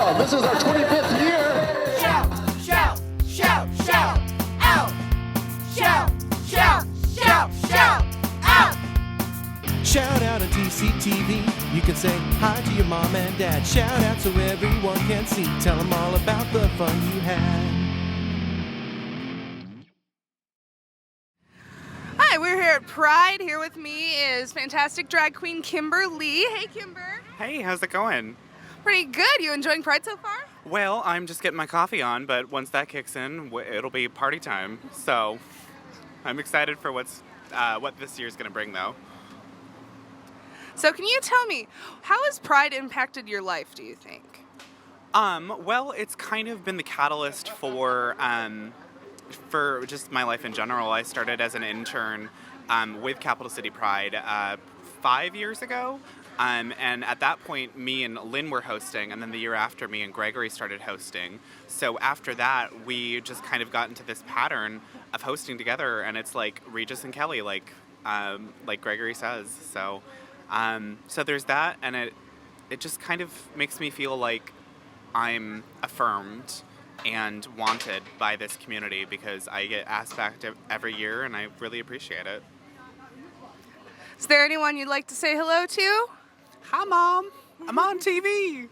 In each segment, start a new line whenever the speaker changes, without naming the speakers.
on. This is our 25th year.
Shout, shout, shout, shout, out. Shout, shout, shout, shout, out.
Shout out on TCTV. You can say hi to your mom and dad. Shout out so everyone can see. Tell them all about the fun you had.
Hi, we're here at Pride. Here with me is fantastic drag queen Kimber Lee. Hey, Kimber.
Hey, how's it going?
Pretty good. You enjoying Pride so far?
Well, I'm just getting my coffee on, but once that kicks in, it'll be party time. So, I'm excited for what this year's going to bring, though.
So can you tell me, how has Pride impacted your life, do you think?
Well, it's kind of been the catalyst for just my life in general. I started as an intern with Capital City Pride 5 years ago. And at that point, me and Lynn were hosting, and then the year after, me and Gregory started hosting. So after that, we just kind of got into this pattern of hosting together, and it's like Regis and Kelly, like Gregory says. So there's that, and it just kind of makes me feel like I'm affirmed and wanted by this community because I get asked back every year, and I really appreciate it.
Is there anyone you'd like to say hello to?
Hi, Mom. I'm on TV.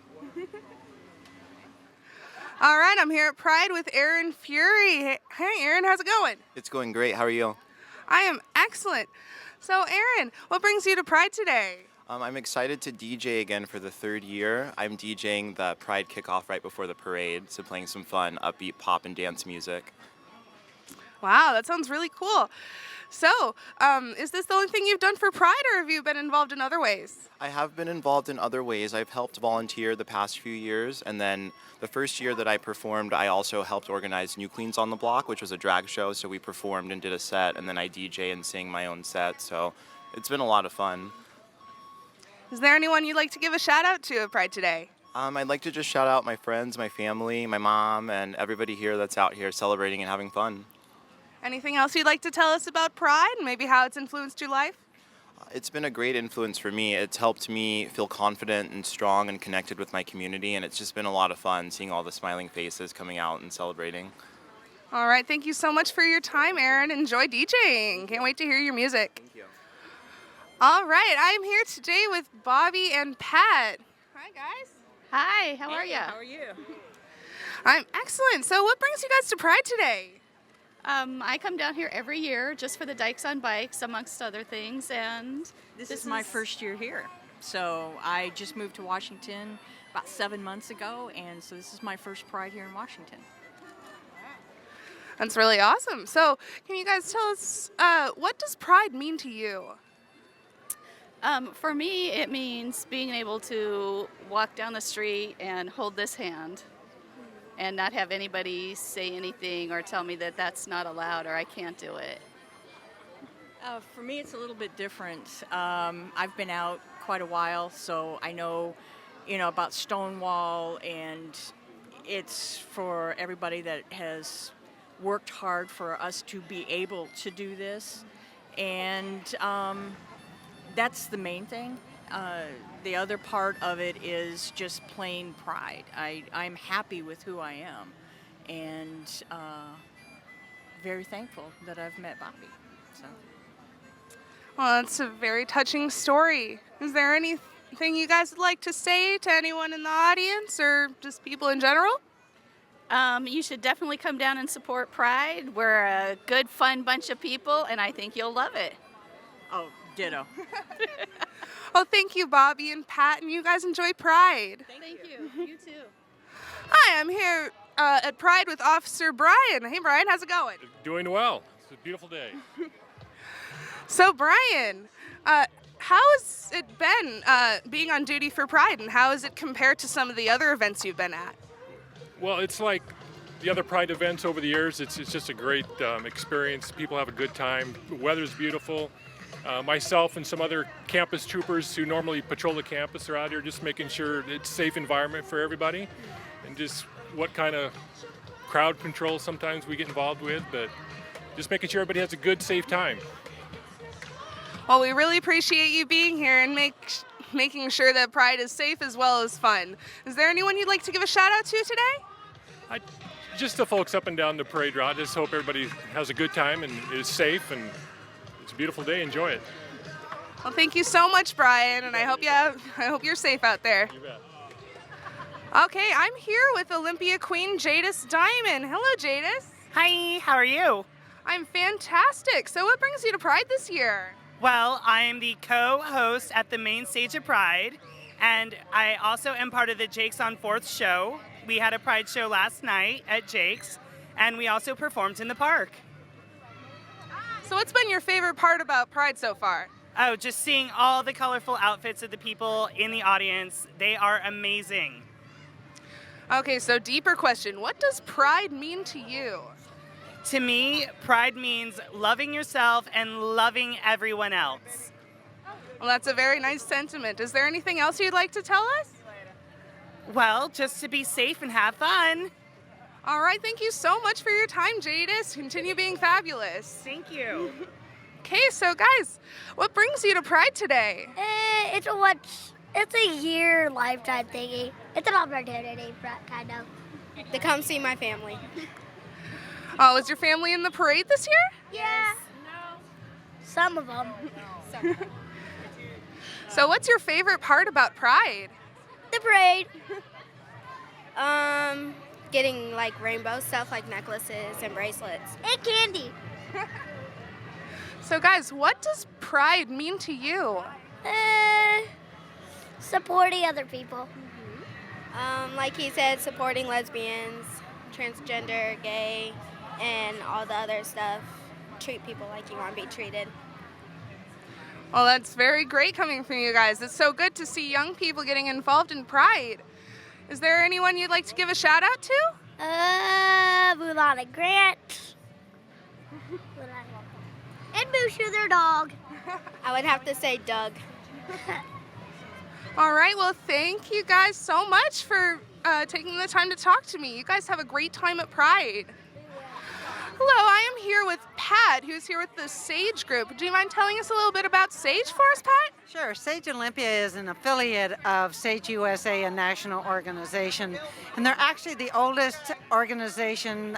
All right, I'm here at Pride with Aaron Fury. Hey, Aaron, how's it going?
It's going great. How are you?
I am excellent. So, Aaron, what brings you to Pride today?
I'm excited to DJ again for the third year. I'm DJing the Pride kickoff right before the parade, so playing some fun, upbeat pop and dance music.
Wow, that sounds really cool. So, is this the only thing you've done for Pride, or have you been involved in other ways?
I have been involved in other ways. I've helped volunteer the past few years, and then the first year that I performed, I also helped organize New Queens on the Block, which was a drag show, so we performed and did a set, and then I DJ and sing my own set, so it's been a lot of fun.
Is there anyone you'd like to give a shout out to at Pride today?
I'd like to just shout out my friends, my family, my mom, and everybody here that's out here celebrating and having fun.
Anything else you'd like to tell us about Pride and maybe how it's influenced your life?
It's been a great influence for me. It's helped me feel confident and strong and connected with my community, and it's just been a lot of fun seeing all the smiling faces coming out and celebrating.
All right, thank you so much for your time, Aaron. Enjoy DJing. Can't wait to hear your music.
Thank you.
All right, I'm here today with Bobby and Pat. Hi, guys.
Hi, how are you?
How are you? I'm excellent. So what brings you guys to Pride today?
I come down here every year just for the Dykes on Bikes, amongst other things, and
This is my first year here. So I just moved to Washington about 7 months ago, and so this is my first Pride here in Washington.
That's really awesome. So can you guys tell us, what does Pride mean to you?
For me, it means being able to walk down the street and hold this hand and not have anybody say anything or tell me that that's not allowed or I can't do it.
For me, it's a little bit different. I've been out quite a while, so I know, about Stonewall, and it's for everybody that has worked hard for us to be able to do this, and that's the main thing. The other part of it is just plain pride. I'm happy with who I am, and very thankful that I've met Bobby. So.
Well, that's a very touching story. Is there anything you guys would like to say to anyone in the audience or just people in general?
You should definitely come down and support Pride. We're a good, fun bunch of people, and I think you'll love it.
Oh, ditto.
Well, thank you, Bobby and Pat, and you guys enjoy Pride.
Thank you. You too.
Hi, I'm here at Pride with Officer Brian. Hey, Brian, how's it going?
Doing well. It's a beautiful day.
So, Brian, how has it been being on duty for Pride, and how has it compared to some of the other events you've been at?
Well, it's like the other Pride events over the years. It's just a great experience. People have a good time. The weather's beautiful. Myself and some other campus troopers who normally patrol the campus are out here just making sure it's a safe environment for everybody, and just what kind of crowd control sometimes we get involved with, but just making sure everybody has a good, safe time.
Well, we really appreciate you being here, and making sure that Pride is safe as well as fun. Is there anyone you'd like to give a shout out to today?
Just the folks up and down the parade route. Just hope everybody has a good time and is safe, and it's a beautiful day. Enjoy it.
Well, thank you so much, Brian, and I hope you're safe out there.
You bet.
Okay, I'm here with Olympia Queen Jadis Diamond. Hello, Jadis.
Hi, how are you?
I'm fantastic. So what brings you to Pride this year?
Well, I am the co-host at the main stage of Pride, and I also am part of the Jake's on 4th show. We had a Pride show last night at Jake's, and we also performed in the park.
So what's been your favorite part about Pride so far?
Oh, just seeing all the colorful outfits of the people in the audience. They are amazing.
Okay, so deeper question. What does Pride mean to you?
To me, Pride means loving yourself and loving everyone else.
Well, that's a very nice sentiment. Is there anything else you'd like to tell us?
Well, just to be safe and have fun.
All right, thank you so much for your time, Jadis. Continue being fabulous.
Thank you.
Okay, so guys, what brings you to Pride today?
It's a year lifetime thingy. It's an opportunity, kind of.
To come see my family.
Oh, is your family in the parade this year?
Yeah. No. Some of them.
So what's your favorite part about Pride?
The parade.
Getting like rainbow stuff like necklaces and bracelets.
And candy.
So guys, what does Pride mean to you?
Supporting other people.
Like he said, supporting lesbians, transgender, gay, and all the other stuff. Treat people like you want to be treated.
Well, that's very great coming from you guys. It's so good to see young people getting involved in Pride. Is there anyone you'd like to give a shout out to?
Mulana Grant. And Mooshu, their dog.
I would have to say Doug.
All right, well, thank you guys so much for taking the time to talk to me. You guys have a great time at Pride. Hello, I am here with Pat, who's here with the Sage Group. Do you mind telling us a little bit about Sage for us, Pat?
Sure. Sage Olympia is an affiliate of Sage USA, a national organization, and they're actually the oldest organization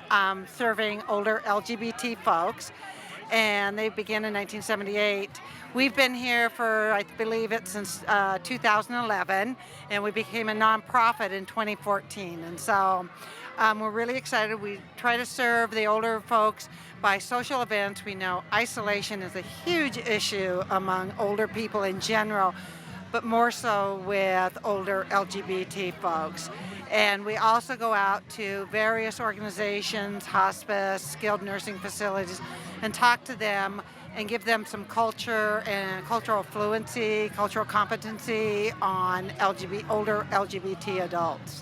serving older LGBT folks, and they began in 1978. We've been here for, I believe it's since 2011, and we became a nonprofit in 2014, and so we're really excited. We try to serve the older folks by social events. We know isolation is a huge issue among older people in general, but more so with older LGBT folks. And we also go out to various organizations, hospice, skilled nursing facilities, and talk to them and give them some culture and cultural fluency, cultural competency on older LGBT adults.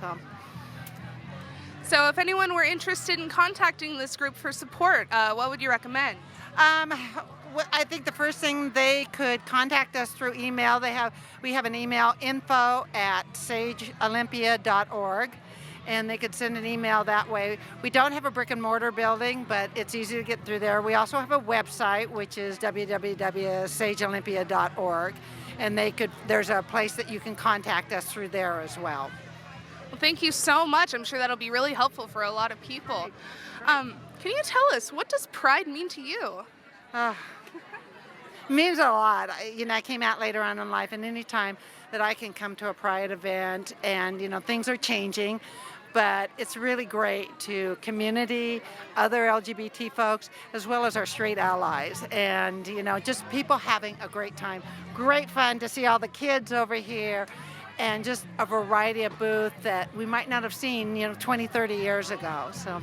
So if anyone were interested in contacting this group for support, what would you recommend?
I think the first thing, they could contact us through email. We have an email, info@sageolympia.org, and they could send an email that way. We don't have a brick and mortar building, but it's easy to get through there. We also have a website, which is www.sageolympia.org, and there's a place that you can contact us through there as well.
Well, thank you so much. I'm sure that'll be really helpful for a lot of people. Can you tell us, what does Pride mean to you?
Means a lot. I came out later on in life, and any time that I can come to a Pride event, and things are changing, but it's really great to community, other LGBT folks, as well as our straight allies, and just people having a great time. Great fun to see all the kids over here, and just a variety of booths that we might not have seen 20, 30 years ago. So.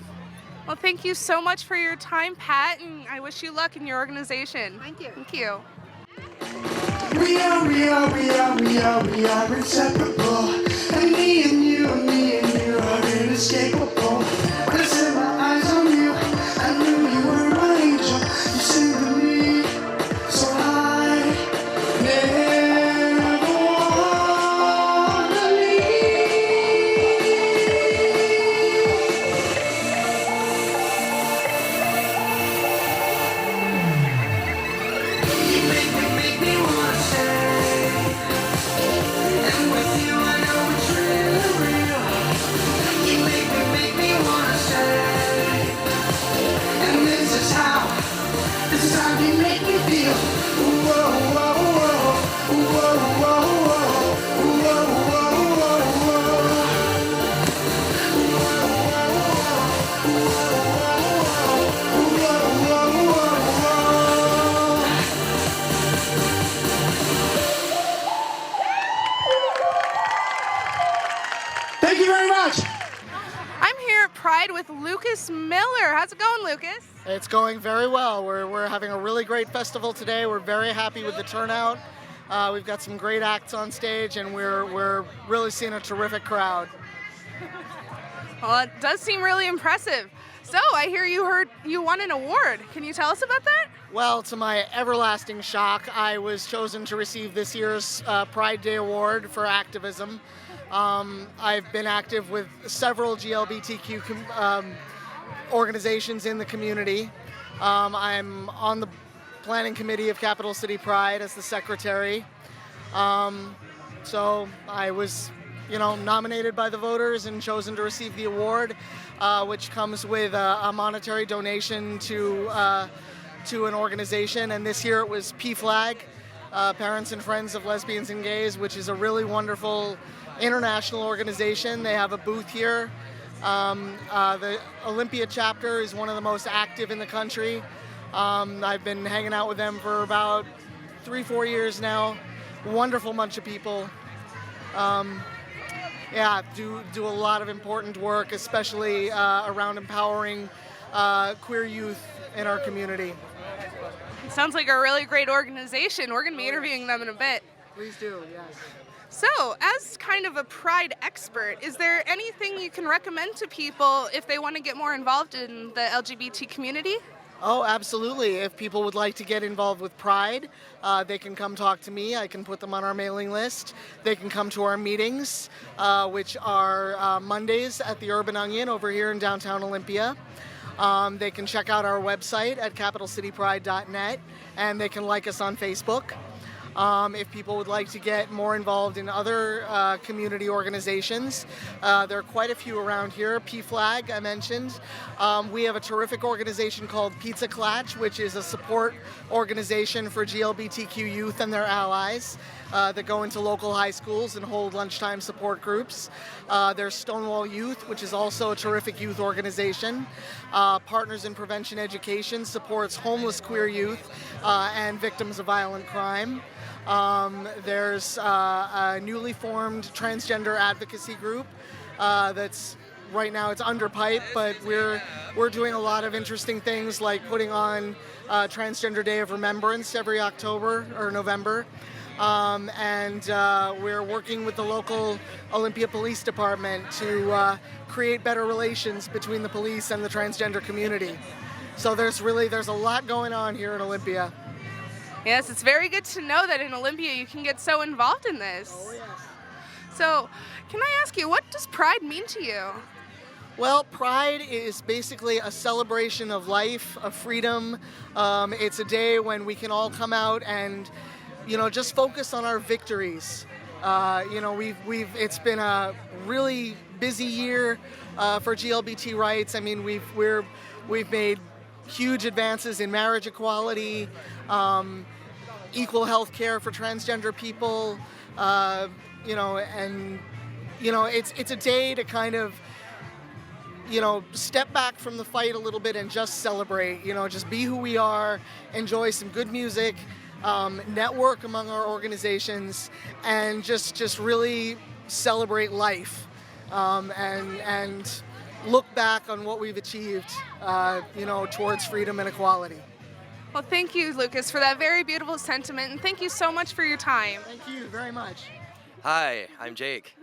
Well, thank you so much for your time, Pat, and I wish you luck in your organization.
Thank you.
Thank you.
We are inseparable. And me and you are inescapable. When I set my eyes on you, I knew you were my angel. You sing to me so high. Never wanna leave. You make me wanna stay. much.
I'm here at Pride with Lucas Miller. How's it going, Lucas?
It's going very well. We're having a really great festival today. We're very happy with the turnout. We've got some great acts on stage, and we're really seeing a terrific crowd.
Well, it does seem really impressive. So, I hear you won an award. Can you tell us about that?
Well, to my everlasting shock, I was chosen to receive this year's Pride Day Award for activism. I've been active with several GLBTQ organizations in the community. I'm on the planning committee of Capital City Pride as the secretary. So I was, nominated by the voters and chosen to receive the award, which comes with a monetary donation to an organization. And this year it was PFLAG, Parents and Friends of Lesbians and Gays, which is a really wonderful international organization. They have a booth here. The Olympia chapter is one of the most active in the country. I've been hanging out with them for about 3-4 years now. Wonderful bunch of people. Do a lot of important work, especially around empowering queer youth in our community.
It sounds like a really great organization. We're going to be interviewing them in a bit.
Please do, yes.
So, as kind of a Pride expert, is there anything you can recommend to people if they want to get more involved in the LGBT community?
Oh, absolutely. If people would like to get involved with Pride, they can come talk to me. I can put them on our mailing list. They can come to our meetings, which are Mondays at the Urban Onion over here in downtown Olympia. They can check out our website at capitalcitypride.net, and they can like us on Facebook. If people would like to get more involved in other community organizations, there are quite a few around here. PFLAG, I mentioned. We have a terrific organization called Pizza Clatch, which is a support organization for GLBTQ youth and their allies that go into local high schools and hold lunchtime support groups. There's Stonewall Youth, which is also a terrific youth organization. Partners in Prevention Education supports homeless queer youth and victims of violent crime. There's a newly formed transgender advocacy group that's right now it's under pipe, but we're doing a lot of interesting things like putting on Transgender Day of Remembrance every October or November. And we're working with the local Olympia Police Department to create better relations between the police and the transgender community. So there's a lot going on here in Olympia.
Yes, it's very good to know that in Olympia you can get so involved in this.
Oh, yes.
So, can I ask you, what does Pride mean to you?
Well, Pride is basically a celebration of life, of freedom. It's a day when we can all come out and, just focus on our victories. It's been a really busy year for GLBT rights. I mean, we've made huge advances in marriage equality, equal health care for transgender people, it's a day to kind of, step back from the fight a little bit and just celebrate, just be who we are, enjoy some good music, network among our organizations, and just really celebrate life, and look back on what we've achieved, towards freedom and equality.
Well, thank you, Lucas, for that very beautiful sentiment, and thank you so much for your time.
Thank you very much.
Hi, I'm Jake.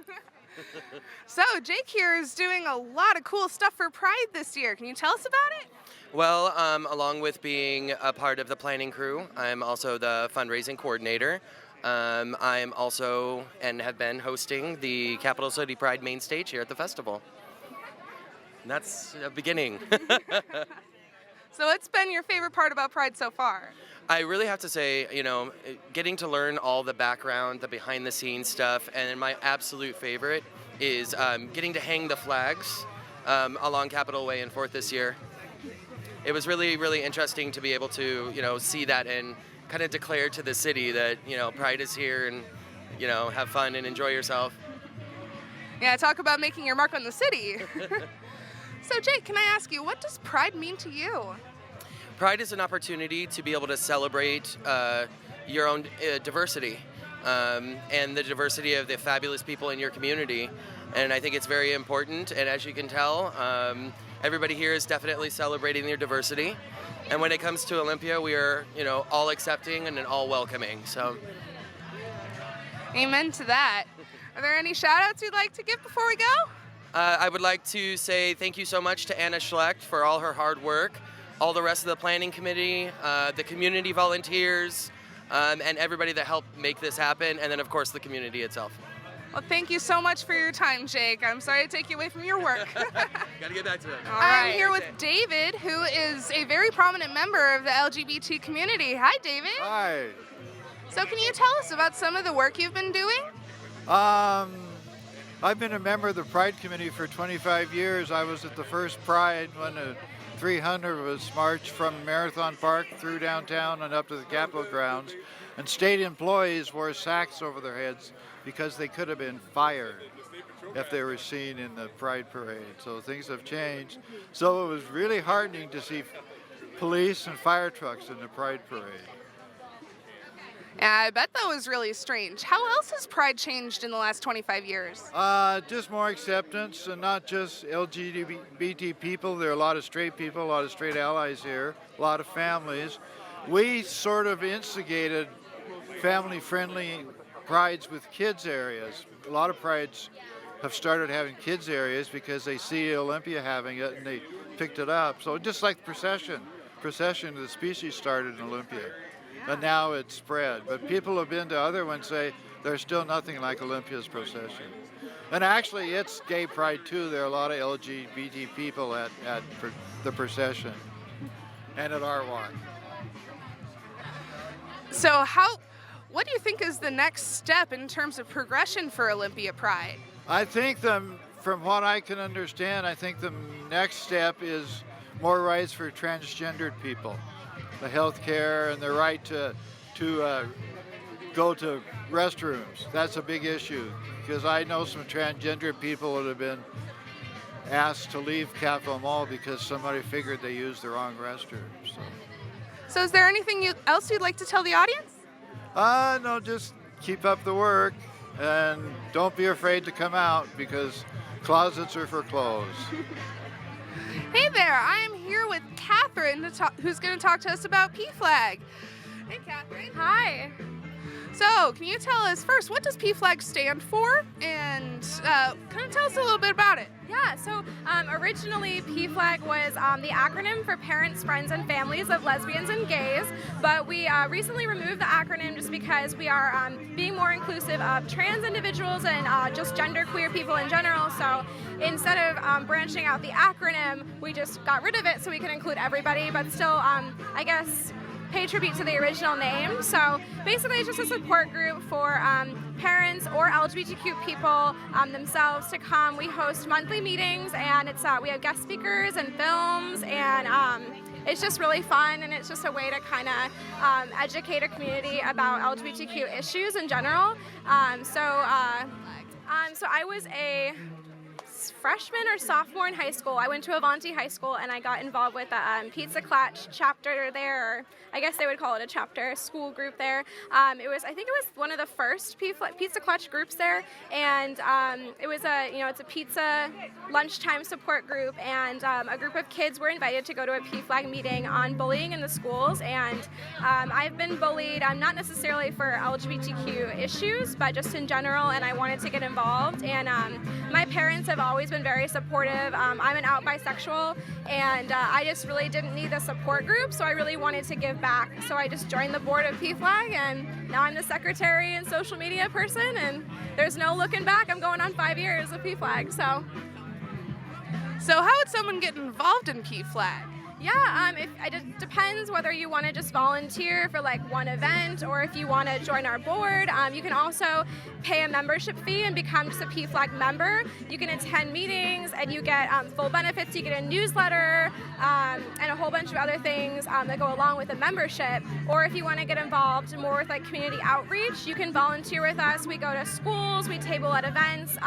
So, Jake here is doing a lot of cool stuff for Pride this year. Can you tell us about it?
Well, along with being a part of the planning crew, I'm also the fundraising coordinator. I'm also and have been hosting the Capital City Pride main stage here at the festival. And that's a beginning.
So what's been your favorite part about Pride so far?
I really have to say, getting to learn all the background, the behind the scenes stuff, and my absolute favorite is getting to hang the flags along Capitol Way and 4th this year. It was really, really interesting to be able to, see that and kind of declare to the city that, Pride is here and, have fun and enjoy yourself.
Yeah, talk about making your mark on the city. So, Jake, can I ask you, what does Pride mean to you?
Pride is an opportunity to be able to celebrate your own diversity. and the diversity of the fabulous people in your community. And I think it's very important. And as you can tell, everybody here is definitely celebrating their diversity. And when it comes to Olympia, we are, all accepting and all welcoming. So,
amen to that. Are there any shout outs you'd like to give before we go?
I would like to say thank you so much to Anna Schlecht for all her hard work, all the rest of the planning committee, the community volunteers, and everybody that helped make this happen, and then of course the community itself.
Well, thank you so much for your time, Jake. I'm sorry to take you away from your work.
Gotta get back to it.
I'm here with David, who is a very prominent member of the LGBT community. Hi, David.
Hi.
So can you tell us about some of the work you've been doing?
I've been a member of the Pride Committee for 25 years. I was at the first Pride when the 300 was marched from Marathon Park through downtown and up to the Capitol grounds. And state employees wore sacks over their heads because they could have been fired if they were seen in the Pride Parade. So things have changed. So it was really heartening to see police and fire trucks in the Pride Parade.
Yeah, I bet that was really strange. How else has Pride changed in the last 25 years?
Just more acceptance, and not just LGBT people. There are a lot of straight people, a lot of straight allies here, a lot of families. We sort of instigated family-friendly prides with kids areas. A lot of prides have started having kids areas because they see Olympia having it and they picked it up. So just like Procession of the Species started in Olympia. But now it's spread. But people have been to other ones say there's still nothing like Olympia's Procession. And actually, it's gay pride too. There are a lot of LGBT people at the Procession and at our one.
So what do you think is the next step in terms of progression for Olympia Pride?
I think from what I can understand, I think the next step is more rights for transgendered people. The health care and the right to go to restrooms. That's a big issue because I know some transgender people that have been asked to leave Capitol Mall because somebody figured they used the wrong restroom.
So is there anything else you'd like to tell the audience?
No, just keep up the work and don't be afraid to come out because closets are for clothes.
Hey there, I am here with Catherine, who's going to talk to us about PFLAG. Hey, Catherine.
Hi.
So, can you tell us first, what does PFLAG stand for? And kind of tell us a little bit about it.
Yeah, so originally PFLAG was the acronym for Parents, Friends, and Families of Lesbians and Gays, but we recently removed the acronym just because we are being more inclusive of trans individuals and just genderqueer people in general. So instead of branching out the acronym, we just got rid of it so we could include everybody, but still, I guess, pay tribute to the original name. So basically it's just a support group for parents or LGBTQ people themselves to come. We host monthly meetings and it's we have guest speakers and films and it's just really fun and it's just a way to kind of educate a community about LGBTQ issues in general. So I was a freshman or sophomore in high school. I went to Avanti High School and I got involved with the Pizza Clutch chapter there, or I guess they would call it a chapter, a school group there. I think it was one of the first Pizza Clutch groups there, and it was it's a pizza lunchtime support group, and a group of kids were invited to go to a PFLAG meeting on bullying in the schools, and I've been bullied, not necessarily for LGBTQ issues, but just in general, and I wanted to get involved, and my parents have always been very supportive. I'm an out bisexual, and I just really didn't need the support group, so I really wanted to give back. So I just joined the board of PFLAG, and now I'm the secretary and social media person, and there's no looking back. I'm going on 5 years of PFLAG, so.
So how would someone get involved in PFLAG?
Yeah, it depends whether you want to just volunteer for like one event or if you want to join our board. You can also pay a membership fee and become just a PFLAG member. You can attend meetings and you get full benefits. You get a newsletter and a whole bunch of other things that go along with a membership. Or if you want to get involved more with like community outreach, you can volunteer with us. We go to schools, we table at events.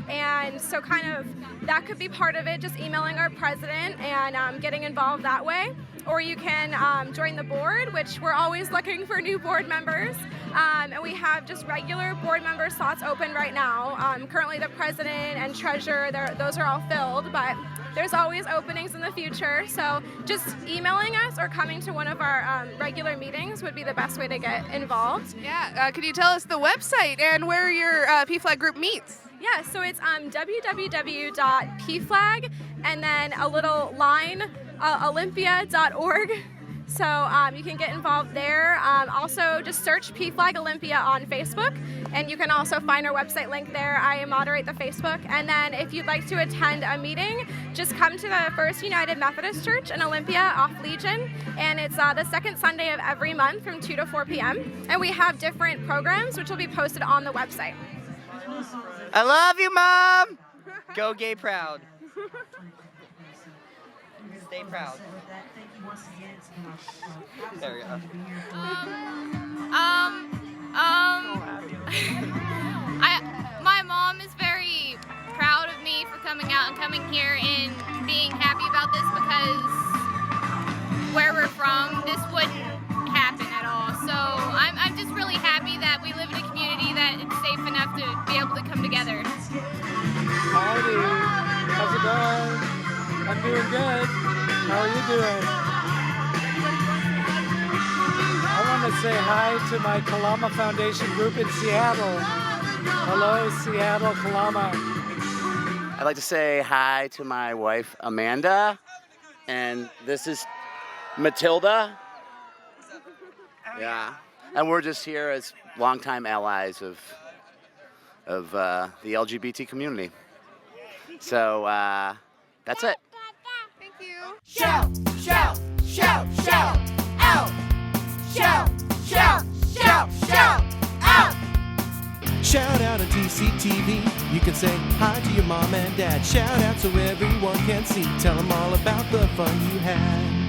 And so kind of that could be part of it, just emailing our president and getting involved that way. Or you can join the board, which we're always looking for new board members. And we have just regular board member slots open right now. Currently the president and treasurer, those are all filled, but there's always openings in the future. So just emailing us or coming to one of our regular meetings would be the best way to get involved.
Yeah, could you tell us the website and where your PFLAG group meets?
Yeah, so it's www.pflag and then a little line, Olympia.org. So you can get involved there. Also, just search PFLAG Olympia on Facebook, and you can also find our website link there. I moderate the Facebook. And then if you'd like to attend a meeting, just come to the First United Methodist Church in Olympia off Legion, and it's the second Sunday of every month from 2 to 4 p.m. And we have different programs, which will be posted on the website.
I love you, Mom! Go gay proud. Stay proud. There we go.
My mom is very proud of me for coming out and coming here and being happy about this, because where we're from, this wouldn't happen at all. So I'm just really happy that we live in a community that it's safe enough to be able to come together.
Howdy. How's it going? I'm doing good. How are you doing? I want to say hi to my Kalama Foundation group in Seattle. Hello, Seattle, Kalama.
I'd like to say hi to my wife, Amanda, and this is Matilda. Yeah, and we're just here as longtime allies of the LGBT community. So that's it.
Thank you.
Shout, shout, shout, shout, out. Shout, shout, shout, shout, out.
Shout out on TCTV. You can say hi to your mom and dad. Shout out so everyone can see. Tell them all about the fun you had.